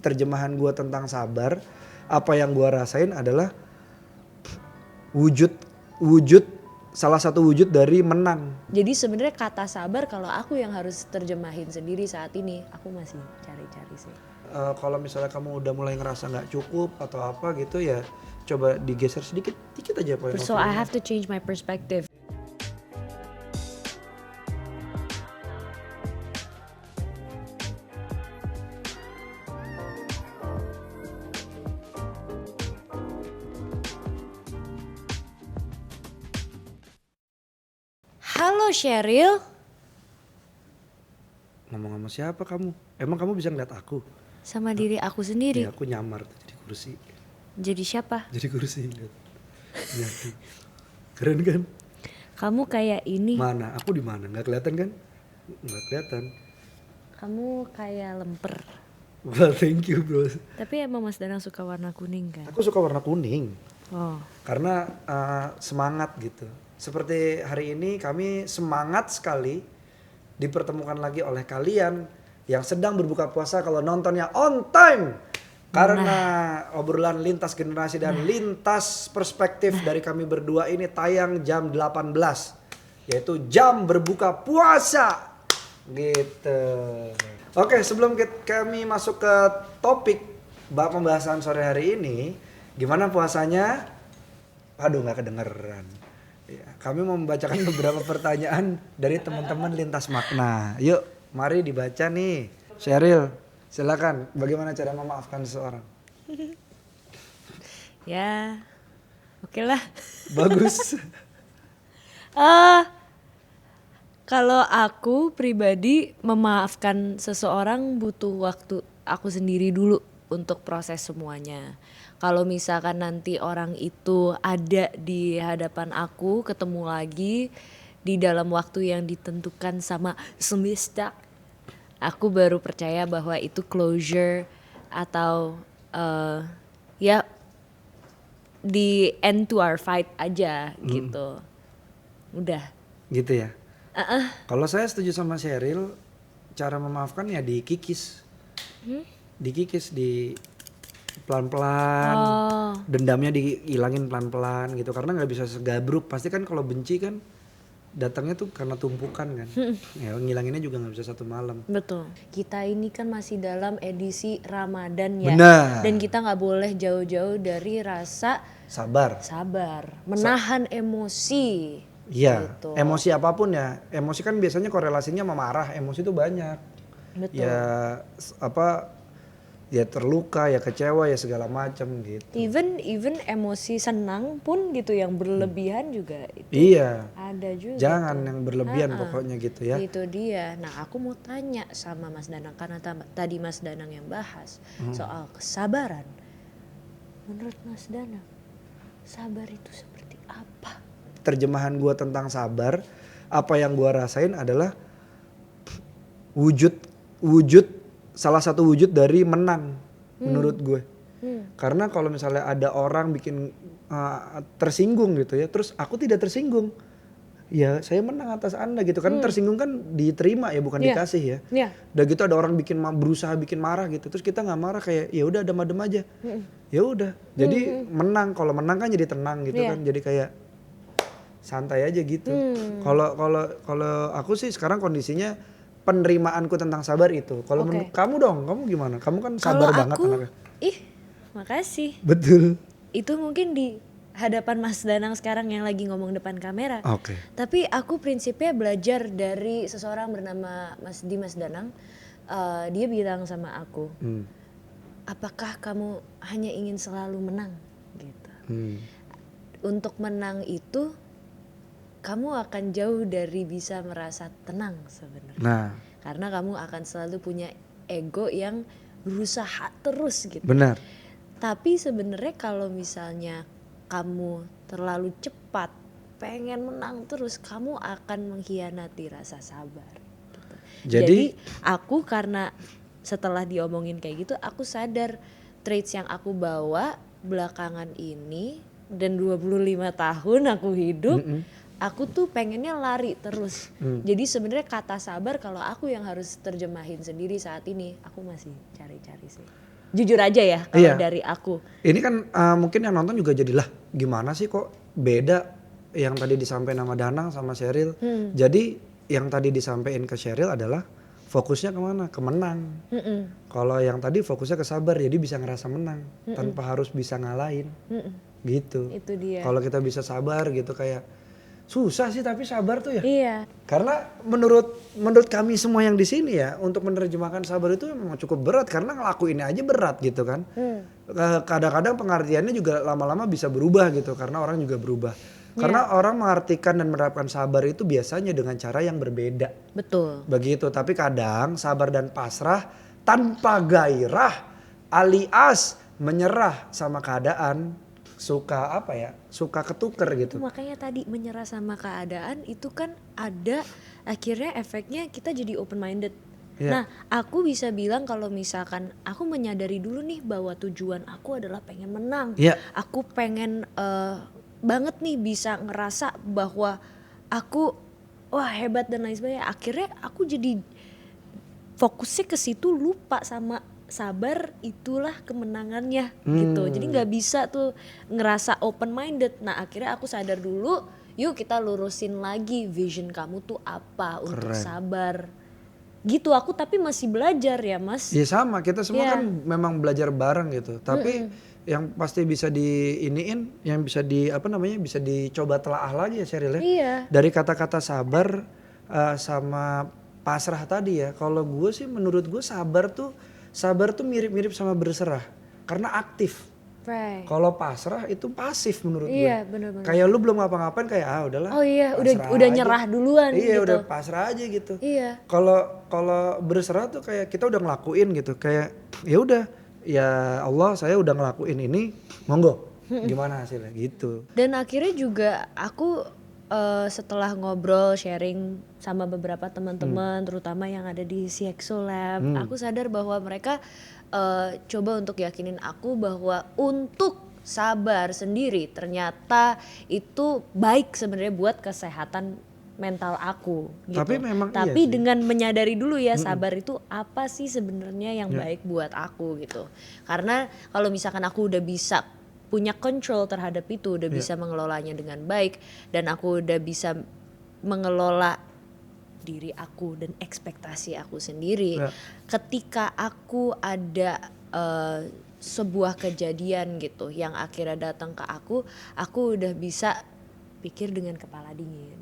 Terjemahan gue tentang sabar, apa yang gue rasain adalah wujud salah satu wujud dari menang. Jadi sebenarnya kata sabar kalau aku yang harus terjemahin sendiri saat ini, aku masih cari-cari sih. Kalau misalnya kamu udah mulai ngerasa nggak cukup atau apa gitu ya, coba digeser dikit aja poin. So I have to change my perspective. Halo Sheryl. Ngomong sama siapa kamu? Emang kamu bisa ngeliat aku? Sama diri aku sendiri. Ya aku nyamar tuh jadi kursi. Jadi siapa? Jadi kursi lihat. Keren kan? Kamu kayak ini. Mana? Aku di mana? Nggak kelihatan kan? Nggak kelihatan. Kamu kayak lemper. Well, thank you bro. Tapi emang Mas Danang suka warna kuning kan? Aku suka warna kuning. Oh. Karena semangat gitu. Seperti hari ini kami semangat sekali dipertemukan lagi oleh kalian yang sedang berbuka puasa kalau nontonnya on time. Karena obrolan lintas generasi dan lintas perspektif dari kami berdua ini tayang jam 18. Yaitu jam berbuka puasa. Gitu. Oke, sebelum kami masuk ke topik pembahasan sore hari ini, gimana puasanya? Aduh, nggak kedengeran. Ya, kami mau membacakan beberapa pertanyaan dari teman-teman lintas makna. Yuk, mari dibaca nih. Sheryl, silakan. Bagaimana cara memaafkan seseorang? Ya, oke lah. Bagus. Kalau aku pribadi memaafkan seseorang butuh waktu aku sendiri dulu untuk proses semuanya. Kalau misalkan nanti orang itu ada di hadapan aku, ketemu lagi di dalam waktu yang ditentukan sama semesta, aku baru percaya bahwa itu closure atau ya the end to our fight aja gitu. Udah. Gitu ya. Kalau saya setuju sama Sheryl, cara memaafkan ya dikikis. Dikikis, di pelan-pelan. Dendamnya dihilangin pelan-pelan gitu. Karena nggak bisa segabruk. Pasti kan kalau benci kan datangnya tuh karena tumpukan kan. Ya ngilanginnya juga nggak bisa satu malam. Betul. Kita ini kan masih dalam edisi Ramadan ya. Benar. Dan kita nggak boleh jauh-jauh dari rasa Sabar. Menahan emosi. Iya, Gitu. emosi apapun ya. Emosi kan biasanya korelasinya sama marah. Emosi itu banyak. Betul. Ya ya terluka, ya kecewa, ya segala macam gitu. Even emosi senang pun gitu yang berlebihan juga itu. Iya. Ada juga. Jangan tuh. yang berlebihan pokoknya gitu ya. Itu dia. Nah, aku mau tanya sama Mas Danang karena tadi Mas Danang yang bahas soal kesabaran. Menurut Mas Danang, sabar itu seperti apa? Terjemahan gue tentang sabar, apa yang gue rasain adalah wujud salah satu wujud dari menang menurut gue. Karena kalau misalnya ada orang bikin tersinggung gitu ya, terus aku tidak tersinggung, ya saya menang atas Anda gitu kan. Tersinggung kan diterima ya, bukan dikasih ya. Udah gitu ada orang berusaha bikin marah gitu, terus kita nggak marah, kayak ya udah adem-adem aja. Ya udah, jadi menang. Kalau menang kan jadi tenang gitu kan, jadi kayak santai aja gitu. Kalau aku sih sekarang kondisinya penerimaanku tentang sabar itu. Kalau menurut kamu dong, kamu gimana? Kamu kan sabar banget anaknya. Makasih. Betul. Itu mungkin di hadapan Mas Danang sekarang yang lagi ngomong depan kamera. Tapi aku prinsipnya belajar dari seseorang bernama Mas Danang. Dia bilang sama aku, apakah kamu hanya ingin selalu menang? Gitu. Untuk menang itu kamu akan jauh dari bisa merasa tenang sebenarnya. Karena kamu akan selalu punya ego yang berusaha terus gitu. Benar. Tapi sebenarnya kalau misalnya kamu terlalu cepat pengen menang terus, kamu akan mengkhianati rasa sabar. Gitu. Jadi aku karena setelah diomongin kayak gitu, aku sadar traits yang aku bawa belakangan ini dan 25 tahun aku hidup. Aku tuh pengennya lari terus. Jadi sebenarnya kata sabar kalau aku yang harus terjemahin sendiri saat ini, aku masih cari-cari sih. Jujur aja ya kalau Iya. dari aku. Ini kan mungkin yang nonton juga jadilah gimana sih kok beda yang tadi disampaikan sama Danang sama Sheryl. Jadi yang tadi disampaikan ke Sheryl adalah fokusnya kemana? Ke menang. Kalau yang tadi fokusnya ke sabar, jadi bisa ngerasa menang tanpa harus bisa ngalahin. Gitu. Itu dia. Kalau kita bisa sabar gitu kayak susah sih tapi sabar tuh ya. Iya. Karena menurut kami semua yang di sini ya untuk menerjemahkan sabar itu memang cukup berat karena ngelakuinnya aja berat gitu kan. Kadang-kadang pengertiannya juga lama-lama bisa berubah gitu karena orang juga berubah. Karena orang mengartikan dan menerapkan sabar itu biasanya dengan cara yang berbeda. Betul. Begitu, tapi kadang sabar dan pasrah tanpa gairah alias menyerah sama keadaan suka ketuker gitu. Makanya tadi menyerah sama keadaan itu kan ada akhirnya efeknya kita jadi open minded. Iya. Nah, aku bisa bilang kalau misalkan aku menyadari dulu nih bahwa tujuan aku adalah pengen menang. Iya. Aku pengen banget nih bisa ngerasa bahwa aku wah hebat dan lain sebagainya. Akhirnya aku jadi fokusnya ke situ, lupa sama sabar itulah kemenangannya gitu. Jadi nggak bisa tuh ngerasa open minded. Nah akhirnya aku sadar dulu, yuk kita lurusin lagi vision kamu tuh apa untuk sabar. Gitu aku tapi masih belajar ya Mas. Iya sama, kita semua kan memang belajar bareng gitu. Tapi yang pasti bisa diiniin, yang bisa bisa dicoba telaah lagi ya Sheryl ya. Iya. Dari kata-kata sabar sama pasrah tadi ya. Kalau gue sih menurut gue sabar tuh mirip-mirip sama berserah karena aktif. Right. Kalau pasrah itu pasif menurut gue. Iya benar-benar. Kayak lu belum ngapa-ngapain kayak udahlah. Oh iya pasrah udah aja. nyerah duluan Iya gitu. udah pasrah aja gitu. Iya. Kalau berserah tuh kayak kita udah ngelakuin gitu. Kayak ya udah ya Allah saya udah ngelakuin ini monggo. Gimana hasilnya gitu. Dan akhirnya juga aku setelah ngobrol sharing sama beberapa teman-teman terutama yang ada di CXO Lab, aku sadar bahwa mereka coba untuk yakinin aku bahwa untuk sabar sendiri ternyata itu baik sebenarnya buat kesehatan mental aku gitu. Tapi memang Tapi iya sih. dengan menyadari dulu ya sabar itu apa sih sebenarnya yang baik buat aku gitu. Karena kalau misalkan aku udah bisa punya control terhadap itu, udah bisa mengelolanya dengan baik dan aku udah bisa mengelola diri aku dan ekspektasi aku sendiri. Ketika aku ada sebuah kejadian gitu yang akhirnya datang ke aku udah bisa pikir dengan kepala dingin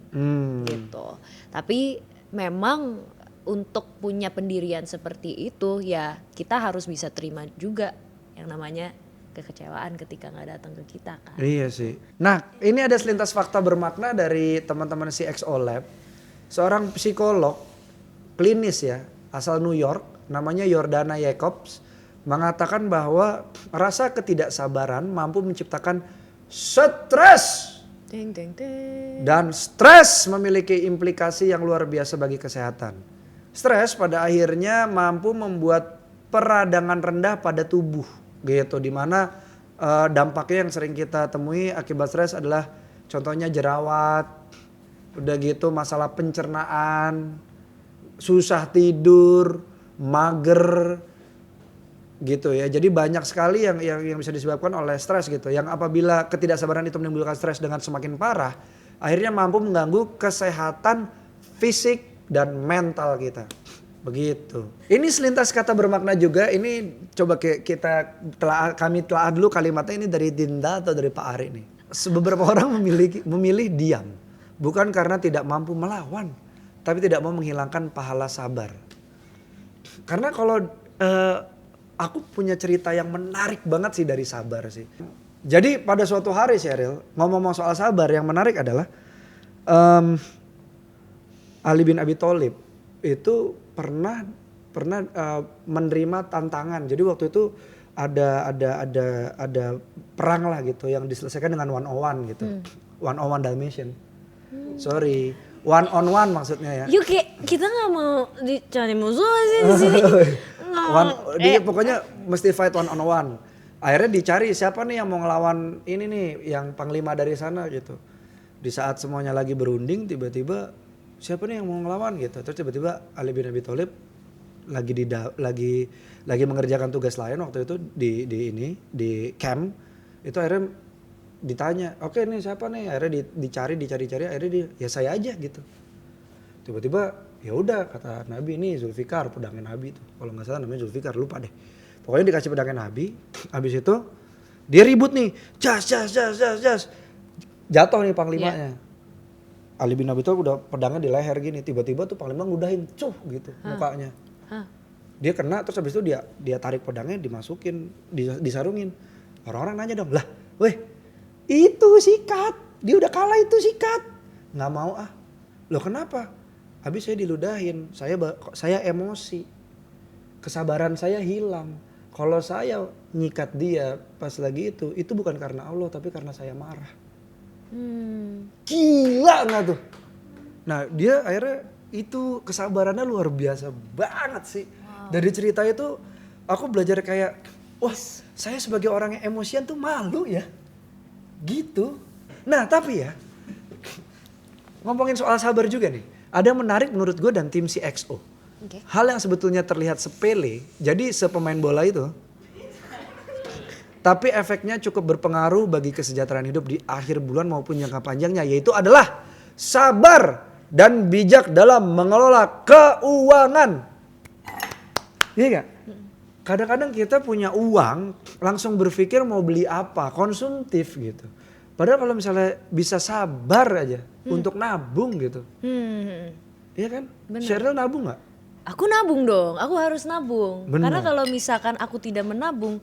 gitu. Tapi memang untuk punya pendirian seperti itu ya kita harus bisa terima juga yang namanya kekecewaan ketika nggak datang ke kita kan. Iya sih. Nah ini ada selintas fakta bermakna dari teman-teman CXO Lab. Seorang psikolog klinis ya asal New York namanya Jordana Jacobs mengatakan bahwa rasa ketidaksabaran mampu menciptakan stres. Ding, ding, ding. Dan stres memiliki implikasi yang luar biasa bagi kesehatan. Stres pada akhirnya mampu membuat peradangan rendah pada tubuh gitu. Dimana dampaknya yang sering kita temui akibat stres adalah contohnya jerawat, udah gitu masalah pencernaan, susah tidur, mager gitu ya. Jadi banyak sekali yang bisa disebabkan oleh stres gitu. Yang apabila ketidaksabaran itu menimbulkan stres dengan semakin parah, akhirnya mampu mengganggu kesehatan fisik dan mental kita. Begitu. Ini selintas kata bermakna juga. Ini coba kami telah dulu kalimatnya ini dari Dinda atau dari Pak Ari nih. Beberapa orang memilih diam, bukan karena tidak mampu melawan, tapi tidak mau menghilangkan pahala sabar. Karena kalau aku punya cerita yang menarik banget sih dari sabar sih. Jadi pada suatu hari Sheryl, ngomong-ngomong soal sabar, yang menarik adalah Ali bin Abi Thalib itu pernah menerima tantangan. Jadi waktu itu ada perang lah gitu yang diselesaikan dengan 101 gitu. 101 Dalmatian. Sorry, 1-on-1 maksudnya ya. Yuk kita nggak mau dicari musuh sih di sini. Dia pokoknya mesti fight 1-on-1. Akhirnya dicari siapa nih yang mau ngelawan ini nih, yang panglima dari sana gitu. Di saat semuanya lagi berunding tiba-tiba siapa nih yang mau ngelawan gitu. Terus tiba-tiba Ali bin Abi Thalib lagi mengerjakan tugas lain waktu itu di camp itu akhirnya ditanya, oke nih siapa nih, akhirnya dicari akhirnya ya saya aja gitu. Tiba-tiba ya udah kata Nabi, ini Zulfikar pedangnya Nabi tuh, kalau nggak salah namanya Zulfikar, lupa deh. Pokoknya dikasih pedangnya Nabi, habis itu dia ribut nih, jas, jatuh nih panglimanya. Ali bin Abi Thalib udah pedangnya di leher gini, tiba-tiba tuh panglima ngudahin, cuh gitu mukanya. Dia kena, terus habis itu dia tarik pedangnya, dimasukin, disarungin. Orang-orang nanya dong, lah, weh, itu sikat, dia udah kalah itu sikat. Nggak mau ah, loh kenapa? Habis saya diludahin, saya emosi, kesabaran saya hilang. Kalau saya nyikat dia pas lagi itu bukan karena Allah tapi karena saya marah. Gila nggak tuh? Nah dia akhirnya itu kesabarannya luar biasa banget sih. Dari cerita itu aku belajar kayak, wah saya sebagai orang yang emosian tuh malu ya. Gitu. Nah tapi ya, ngomongin soal sabar juga nih. Ada yang menarik menurut gue dan tim CXO. Okay. Hal yang sebetulnya terlihat sepele, jadi sepemain bola itu, tapi efeknya cukup berpengaruh bagi kesejahteraan hidup di akhir bulan maupun jangka panjangnya, yaitu adalah sabar dan bijak dalam mengelola keuangan. Iya gak? Kadang-kadang kita punya uang, langsung berpikir mau beli apa, konsumtif gitu. Padahal kalau misalnya bisa sabar aja untuk nabung gitu. Iya kan? Bener. Sheryl nabung gak? Aku nabung dong, aku harus nabung. Bener. Karena kalau misalkan aku tidak menabung,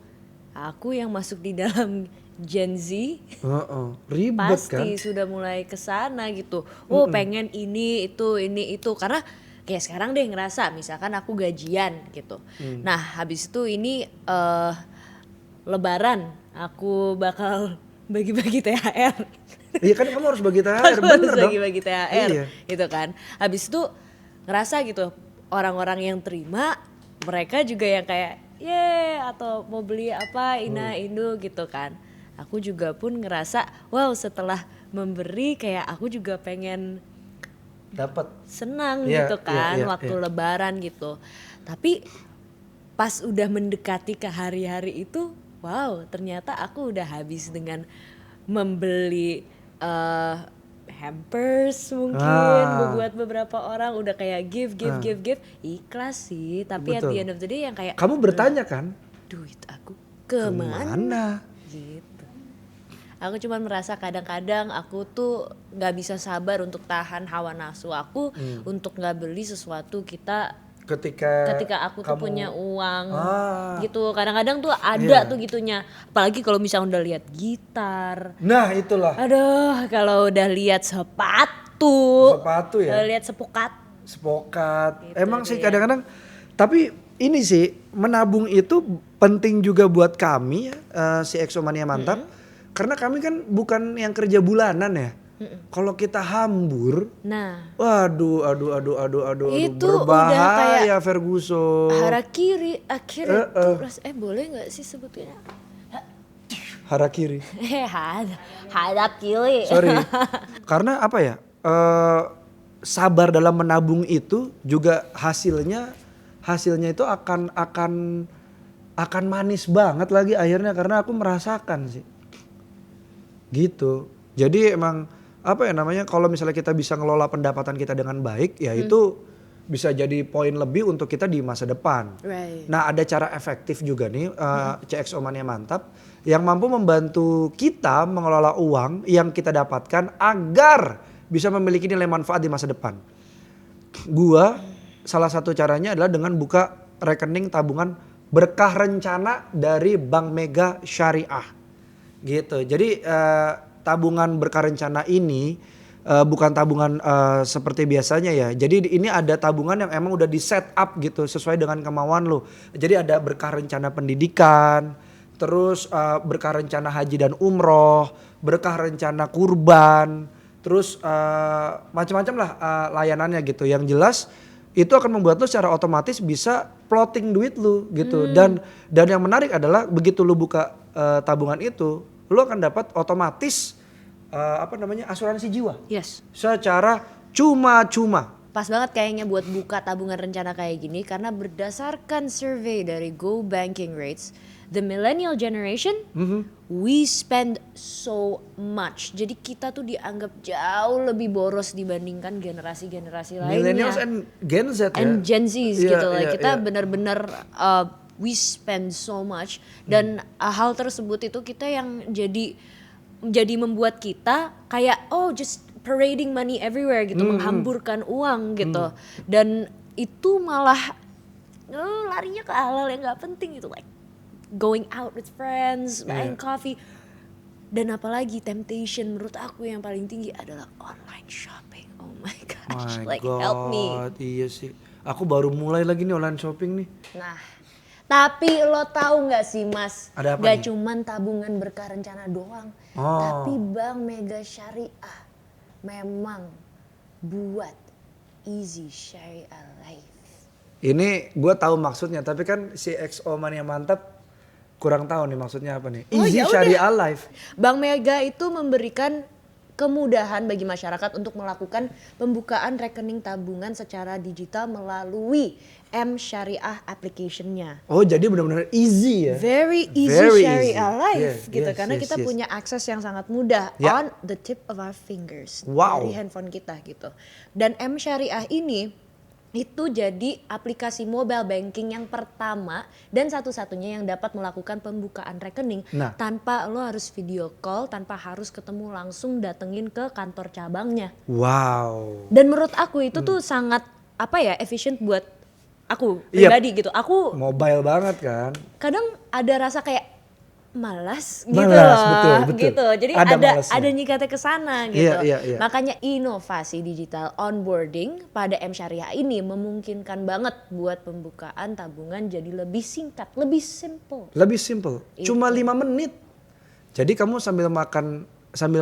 aku yang masuk di dalam Gen Z Ribet pasti kan? sudah mulai kesana gitu. Pengen ini itu. Karena kayak sekarang deh ngerasa misalkan aku gajian gitu. Nah habis itu ini Lebaran aku bakal bagi-bagi THR. Iya kan kamu harus bagi THR, Aku harus bener dong. bagi-bagi THR Iya. gitu kan. Habis itu ngerasa gitu orang-orang yang terima mereka juga yang kayak atau mau beli apa Indu gitu kan. Aku juga pun ngerasa wow setelah memberi kayak aku juga pengen Dapat. senang Iya, gitu kan iya, waktu iya. Lebaran gitu. Tapi pas udah mendekati ke hari-hari itu, wow ternyata aku udah habis dengan membeli hampers mungkin buat beberapa orang, udah kayak give ikhlas sih, tapi at Betul. the end of the day yang kayak Kamu bertanya kan? duit aku kemana Kemana? gitu. Aku cuman merasa kadang-kadang aku tuh nggak bisa sabar untuk tahan hawa nafsu aku untuk nggak beli sesuatu ketika aku tuh kamu- punya uang gitu. Kadang-kadang tuh Iya. ada tuh gitunya. Apalagi kalau misalnya udah lihat gitar. Nah itulah. Aduh, kalau udah lihat sepatu Ya. lihat sepokat. Sepokat. Gitu Emang sih deh. kadang-kadang. Tapi ini sih menabung itu penting juga buat kami si Exomania Mantap. Karena kami kan bukan yang kerja bulanan ya. Kalau kita hambur, Nah, waduh, Itu udah berbahaya kayak Ferguson. harakiri akhirnya boleh nggak sih sebutnya? Harakiri. Harakiri. Sorry. Karena apa ya? Sabar dalam menabung itu juga hasilnya itu akan manis banget lagi akhirnya, karena aku merasakan sih. Gitu. Jadi emang apa ya namanya, kalau misalnya kita bisa ngelola pendapatan kita dengan baik ya itu bisa jadi poin lebih untuk kita di masa depan. Right. Nah ada cara efektif juga nih CXO Mania Mantap yang mampu membantu kita mengelola uang yang kita dapatkan agar bisa memiliki nilai manfaat di masa depan. Gua salah satu caranya adalah dengan buka rekening tabungan berkah rencana dari Bank Mega Syariah. Gitu. Jadi tabungan berkah rencana ini bukan tabungan seperti biasanya ya. Jadi ini ada tabungan yang emang udah di set up gitu sesuai dengan kemauan lo. Jadi ada berkah rencana pendidikan, terus berkah rencana haji dan umroh, berkah rencana kurban, terus macam-macam lah layanannya gitu. Yang jelas itu akan membuat lo secara otomatis bisa plotting duit lo gitu. Dan yang menarik adalah begitu lo buka tabungan itu, lo akan dapat otomatis asuransi jiwa. Yes. Secara cuma-cuma. pas banget kayaknya buat buka tabungan rencana kayak gini karena berdasarkan survei dari Go Banking Rates, the millennial generation, we spend so much. Jadi kita tuh dianggap jauh lebih boros dibandingkan generasi-generasi lainnya. Millennials and Gen Z ya. And Gen Zs Iya, gitu lah. iya, Kita iya. benar-benar we spend so much dan hal tersebut itu kita yang jadi membuat kita kayak just parading money everywhere gitu, menghamburkan uang gitu. Dan itu malah larinya ke hal-hal yang nggak penting gitu, like going out with friends, buying coffee. Dan apalagi temptation menurut aku yang paling tinggi adalah online shopping. Oh my gosh, My like God, help me. iya sih. Aku baru mulai lagi nih online shopping nih. Nah, tapi lo tahu nggak sih Mas, Ada apa gak nih? cuman tabungan berkah rencana doang, Oh. tapi Bank Mega Syariah memang buat Easy Syariah Life. Ini gue tahu maksudnya, tapi kan si XO Mania Mantap kurang tahu nih maksudnya apa nih. Oh, Easy ya udah. Syariah Life. Bank Mega itu memberikan kemudahan bagi masyarakat untuk melakukan pembukaan rekening tabungan secara digital melalui M Syariah application-nya. Oh jadi benar-benar easy ya. Very easy Very Syariah easy. Life Yes, gitu yes, karena yes, kita yes. punya akses yang sangat mudah Ya. on the tip of our fingers Wow. dari handphone kita gitu. Dan M Syariah ini itu jadi aplikasi mobile banking yang pertama dan satu-satunya yang dapat melakukan pembukaan rekening Nah. tanpa lo harus video call, tanpa harus ketemu langsung datengin ke kantor cabangnya. Wow. Dan menurut aku itu tuh sangat efisien buat aku Iya. pribadi gitu. Aku Mobile banget kan. kadang ada rasa kayak malas gitu Malas, loh, betul. gitu. Jadi Ada ada malasnya. nyikatnya ke sana gitu. Iya. Makanya inovasi digital onboarding pada M Syariah ini memungkinkan banget buat pembukaan tabungan jadi lebih singkat, lebih simple. Lebih simple. Cuma 5 menit. Jadi kamu sambil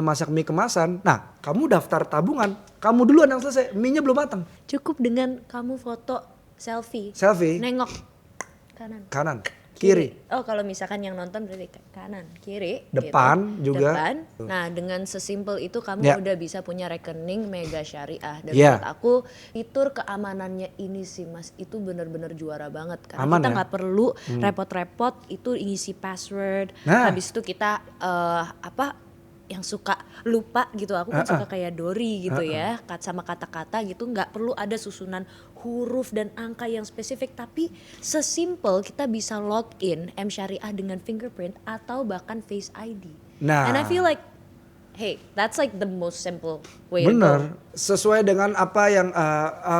masak mie kemasan. Nah, kamu daftar tabungan. Kamu duluan yang selesai. Mie-nya belum matang. Cukup dengan kamu foto selfie. Selfie. Nengok kanan. Kiri. Oh kalau misalkan yang nonton berarti kanan, kiri. Depan gitu. juga. Depan. Nah dengan sesimpel itu kamu Ya. udah bisa punya rekening Mega Syariah. Dan Ya. menurut aku fitur keamanannya ini sih Mas itu benar-benar juara banget. Karena Aman kita ya? nggak perlu repot-repot itu ngisi password. Nah. Habis itu kita yang suka lupa gitu, aku kan suka kayak Dori gitu ya, sama kata-kata gitu, nggak perlu ada susunan huruf dan angka yang spesifik, tapi sesimpel kita bisa login M Syariah dengan fingerprint atau bahkan Face ID. Nah. And I feel like, hey, that's like the most simple way to go. Bener, sesuai dengan apa yang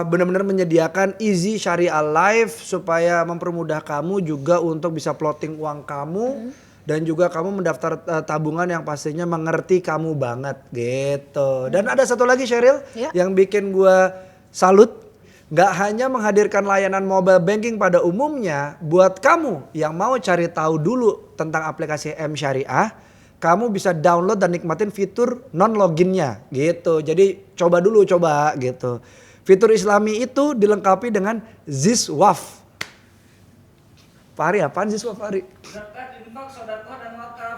benar-benar menyediakan Easy Syariah Life supaya mempermudah kamu juga untuk bisa plotting uang kamu dan juga kamu mendaftar tabungan yang pastinya mengerti kamu banget gitu. Dan ada satu lagi Sheryl Ya. yang bikin gua salut, nggak hanya menghadirkan layanan mobile banking pada umumnya, buat kamu yang mau cari tahu dulu tentang aplikasi M Syariah, kamu bisa download dan nikmatin fitur non loginnya gitu. Jadi coba gitu. Fitur Islami itu dilengkapi dengan Ziswaf. Fahri apaan Ziswaf Fahri? Zakat, infak, sedekah dan wakaf.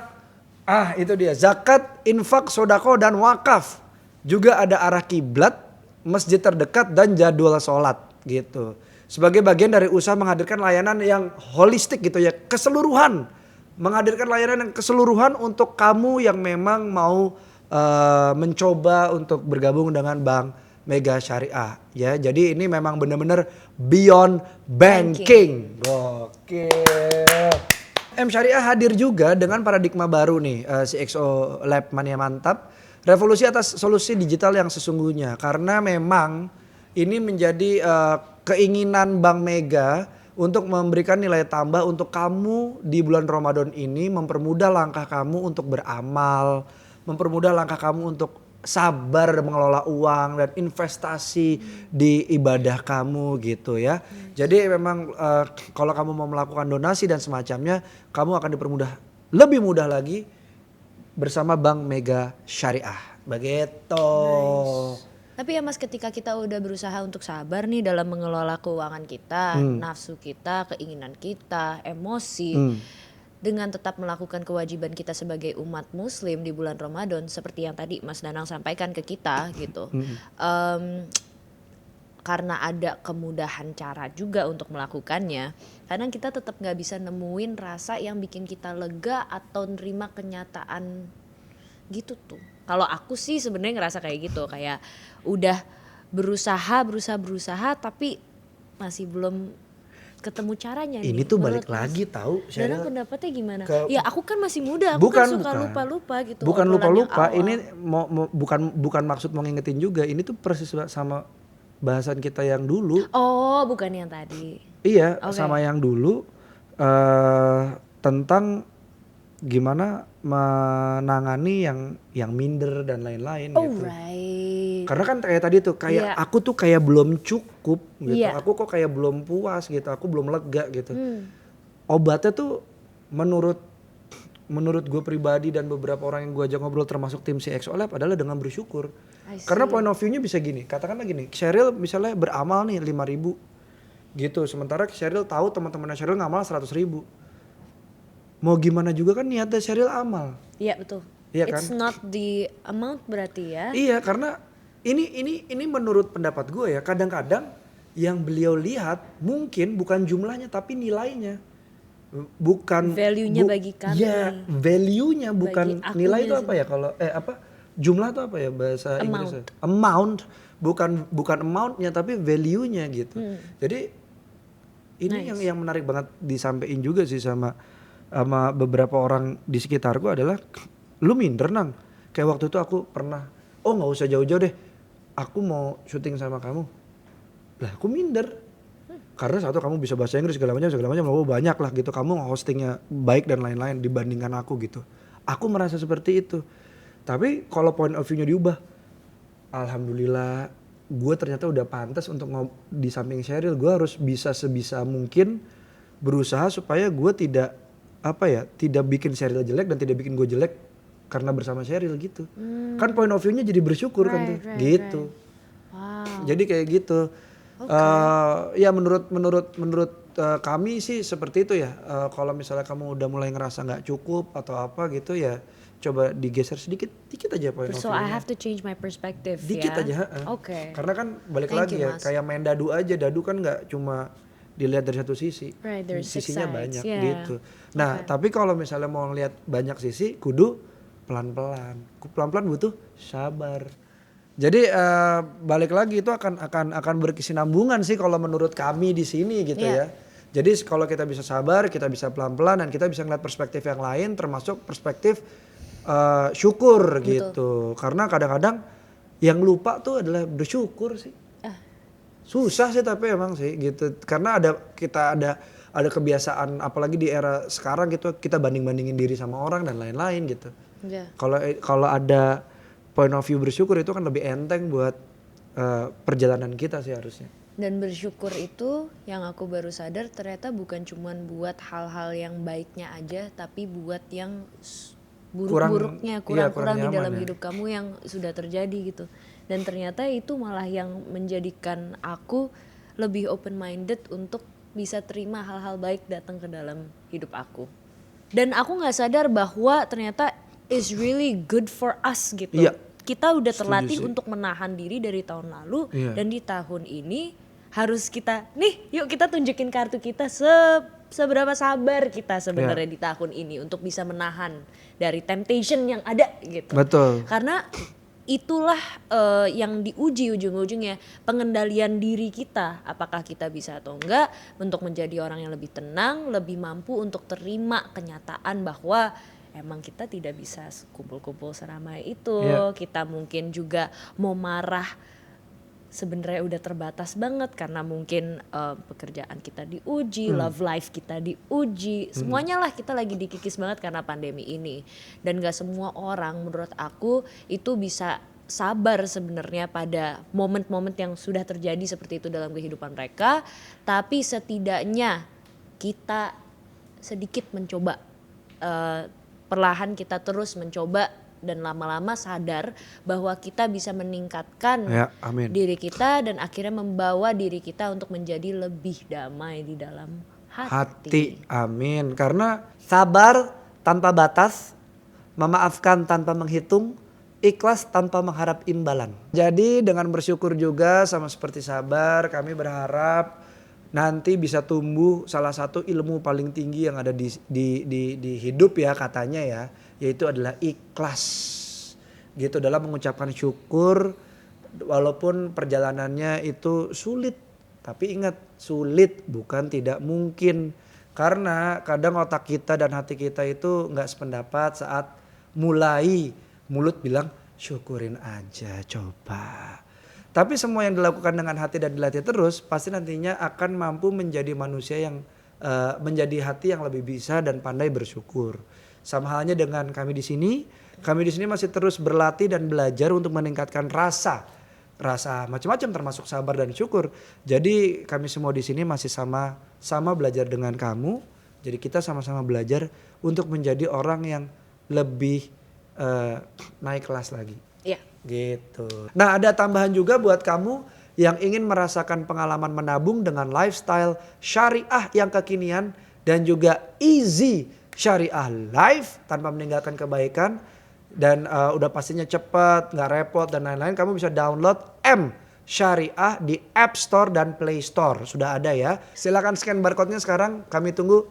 Ah itu dia, zakat, infak, sodako dan wakaf. Juga ada arah kiblat, masjid terdekat dan jadwal sholat gitu. Sebagai bagian dari usaha menghadirkan layanan yang holistik gitu ya, keseluruhan. Menghadirkan layanan yang keseluruhan untuk kamu yang memang mau mencoba untuk bergabung dengan Bank Mega Syariah ya. Jadi ini memang benar-benar beyond banking. Gokil. M Syariah hadir juga dengan paradigma baru nih, si XO Lab Mania Mantap. Revolusi atas solusi digital yang sesungguhnya, karena memang ini menjadi keinginan Bank Mega untuk memberikan nilai tambah untuk kamu di bulan Ramadan ini, mempermudah langkah kamu untuk beramal, mempermudah langkah kamu untuk sabar mengelola uang dan investasi di ibadah kamu gitu ya. Jadi memang kalau kamu mau melakukan donasi dan semacamnya, kamu akan dipermudah lebih mudah lagi bersama Bank Mega Syariah. Begitu. Tapi ya Mas, ketika kita udah berusaha untuk sabar nih dalam mengelola keuangan kita, nafsu kita, keinginan kita, emosi, dengan tetap melakukan kewajiban kita sebagai umat muslim di bulan Ramadan seperti yang tadi Mas Danang sampaikan ke kita gitu. karena ada kemudahan cara juga untuk melakukannya, kadang kita tetap nggak bisa nemuin rasa yang bikin kita lega atau nerima kenyataan gitu tuh. Kalau aku sih sebenarnya ngerasa kayak gitu, kayak udah berusaha tapi masih belum ketemu caranya nih. Ini tuh menurut balik lagi Mas. tahu Dana Sheryl. pendapatnya gimana? Ke- Ya aku kan masih muda, aku kan suka Bukan. lupa-lupa gitu. Bukan obrolan yang lupa-lupa, awal. ini bukan maksud mau ngingetin juga. Ini tuh persis sama bahasan kita yang dulu. Oh, bukan yang tadi. Iya, Oke. sama yang dulu tentang gimana menangani yang minder dan lain-lain gitu. Alright. Karena kan kayak tadi tuh kayak Iya. aku tuh kayak belum cukup gitu. Iya. Aku kok kayak belum puas gitu. Aku belum lega gitu. Obatnya tuh menurut gue pribadi dan beberapa orang yang gue ajak ngobrol termasuk tim CXO Lab adalah dengan bersyukur. I see. Karena point of view-nya bisa gini. Katakanlah gini, Sheryl misalnya beramal nih 5.000 gitu. Sementara Sheryl tahu teman-temannya Sheryl ngamal 100.000. Mau gimana juga kan niatnya Sheryl amal. Iya betul. Iya It's kan? not the amount berarti ya. Iya, karena ini menurut pendapat gue ya, kadang-kadang yang beliau lihat mungkin bukan jumlahnya tapi nilainya. Bukan Value-nya bagi kami. Ya, value-nya bukan Bagi nilai itu akunya apa ya kalau jumlah itu apa ya bahasa Inggrisnya? Amount. Bukan amount-nya tapi value-nya gitu. Jadi ini Nice. yang menarik banget disampaikan juga sih sama beberapa orang di sekitarku adalah lu minder Nang. Kayak waktu itu aku pernah, oh nggak usah jauh-jauh deh, aku mau syuting sama kamu. Lah aku minder. Karena satu kamu bisa bahasa Inggris segala macam banyak lah gitu. Kamu hostingnya baik dan lain-lain dibandingkan aku gitu. Aku merasa seperti itu. Tapi kalau point of view-nya diubah, alhamdulillah gue ternyata udah pantas untuk di samping Sheryl. Gue harus bisa sebisa mungkin berusaha supaya gue tidak bikin Sheryl jelek dan tidak bikin gue jelek karena bersama Sheryl gitu. Kan point of view-nya jadi bersyukur kan tuh, gitu. Wow. Jadi kayak gitu. Ya menurut kami sih seperti itu ya. Kalau misalnya kamu udah mulai ngerasa nggak cukup atau apa gitu ya, coba digeser dikit aja point of So I view-nya. have to change my perspective Dikit ya. aja. Oke. Karena kan balik Thank lagi you, ya, Mas. kayak main dadu aja. Dadu kan nggak cuma dilihat dari satu sisi. Right, there's six Sisinya sides, banyak yeah. gitu. Nah, tapi kalau misalnya mau ngelihat banyak sisi, kudu pelan-pelan. Pelan-pelan butuh sabar. Jadi balik lagi itu akan berkesinambungan sih kalau menurut kami di sini gitu Iya. ya. Jadi kalau kita bisa sabar, kita bisa pelan-pelan dan kita bisa ngeliat perspektif yang lain termasuk perspektif syukur gitu. Karena kadang-kadang yang lupa tuh adalah bersyukur sih. Susah sih tapi emang sih gitu. Karena kita ada kebiasaan apalagi di era sekarang gitu kita banding-bandingin diri sama orang dan lain-lain gitu. Ya. Kalau ada point of view bersyukur itu kan lebih enteng buat perjalanan kita sih harusnya. Dan bersyukur itu yang aku baru sadar ternyata bukan cuman buat hal-hal yang baiknya aja, tapi buat yang buruk-buruknya, kurang di nyaman dalam ya. hidup kamu yang sudah terjadi gitu. Dan ternyata itu malah yang menjadikan aku lebih open minded untuk bisa terima hal-hal baik datang ke dalam hidup aku. Dan aku nggak sadar bahwa ternyata is really good for us gitu. Iya. Kita udah Setuju terlatih sih. untuk menahan diri dari tahun lalu Iya. dan di tahun ini harus kita yuk kita tunjukin kartu kita seberapa sabar kita sebenarnya di tahun ini untuk bisa menahan dari temptation yang ada gitu. Betul. Karena itulah yang diuji ujung-ujungnya, pengendalian diri kita, apakah kita bisa atau enggak untuk menjadi orang yang lebih tenang, lebih mampu untuk terima kenyataan bahwa emang kita tidak bisa kumpul-kumpul seramai itu. Iya. Kita mungkin juga mau marah sebenarnya udah terbatas banget karena mungkin pekerjaan kita diuji, love life kita diuji, semuanya lah kita lagi dikikis banget karena pandemi ini. Dan gak semua orang menurut aku itu bisa sabar sebenarnya pada momen-momen yang sudah terjadi seperti itu dalam kehidupan mereka, tapi setidaknya kita sedikit mencoba, perlahan kita terus mencoba dan lama-lama sadar bahwa kita bisa meningkatkan Ya, amin. diri kita dan akhirnya membawa diri kita untuk menjadi lebih damai di dalam hati. Amin. Karena sabar tanpa batas, memaafkan tanpa menghitung, ikhlas tanpa mengharap imbalan. Jadi dengan bersyukur juga sama seperti Sabar, kami berharap nanti bisa tumbuh salah satu ilmu paling tinggi yang ada di hidup ya katanya ya, yaitu adalah ikhlas. Gitu dalam mengucapkan syukur walaupun perjalanannya itu sulit. Tapi ingat, sulit bukan tidak mungkin. Karena kadang otak kita dan hati kita itu nggak sependapat saat mulai mulut bilang syukurin aja coba. Tapi semua yang dilakukan dengan hati dan dilatih terus pasti nantinya akan mampu menjadi manusia yang menjadi hati yang lebih bisa dan pandai bersyukur. Sama halnya dengan kami di sini. Kami di sini masih terus berlatih dan belajar untuk meningkatkan rasa macam-macam termasuk sabar dan syukur. Jadi kami semua di sini masih sama belajar dengan kamu. Jadi kita sama-sama belajar untuk menjadi orang yang lebih naik kelas lagi. Iya. Gitu. Nah, ada tambahan juga buat kamu yang ingin merasakan pengalaman menabung dengan lifestyle syariah yang kekinian dan juga easy syariah life tanpa meninggalkan kebaikan dan udah pastinya cepat, nggak repot dan lain-lain. Kamu bisa download M Syariah di App Store dan Play Store. Sudah ada ya. Silakan scan barcode-nya sekarang. Kami tunggu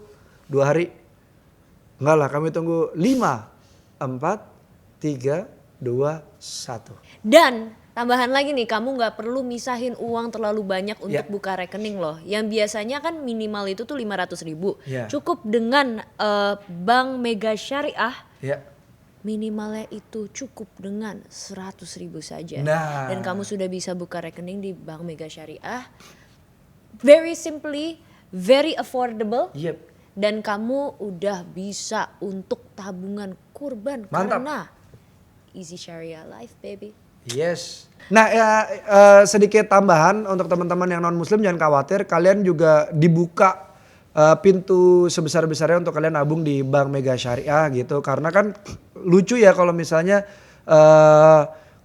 2 hari. Enggak lah, kami tunggu 5, 4, 3, 2, 1. Dan tambahan lagi nih, kamu nggak perlu misahin uang terlalu banyak untuk Ya. buka rekening loh. Yang biasanya kan minimal itu tuh 500.000. Ya. Cukup dengan Bank Mega Syariah, Ya. minimalnya itu cukup dengan 100.000 saja. Nah. Dan kamu sudah bisa buka rekening di Bank Mega Syariah. Very simply, very affordable. Yep. Dan kamu udah bisa untuk tabungan kurban. Mantap. Karena Easy Sharia Life baby. Yes. Nah ya sedikit tambahan untuk teman-teman yang non muslim jangan khawatir, kalian juga dibuka pintu sebesar-besarnya untuk kalian nabung di Bank Mega Syariah gitu. Karena kan lucu ya kalau misalnya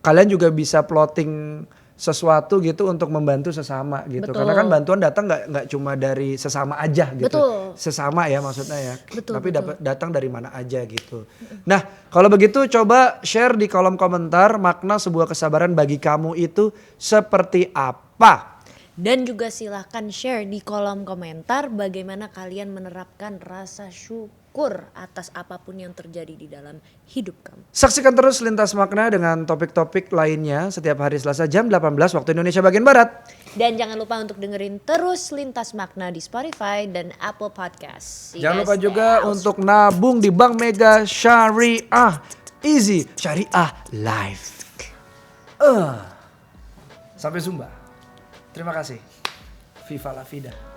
kalian juga bisa plotting sesuatu gitu untuk membantu sesama gitu. Betul. Karena kan bantuan datang nggak cuma dari sesama aja gitu. Betul. Sesama ya maksudnya ya. Betul, Tapi betul. datang dari mana aja gitu. Nah, kalau begitu coba share di kolom komentar makna sebuah kesabaran bagi kamu itu seperti apa. Dan juga silahkan share di kolom komentar bagaimana kalian menerapkan rasa syukur atas apapun yang terjadi di dalam hidup kamu. Saksikan terus Lintas Makna dengan topik-topik lainnya setiap hari Selasa jam 18 waktu Indonesia bagian Barat. Dan jangan lupa untuk dengerin terus Lintas Makna di Spotify dan Apple Podcast. See you Jangan guys lupa juga there. untuk nabung di Bank Mega Syariah. Easy Syariah Life. Sampai Zumba. Terima kasih. Viva la vida.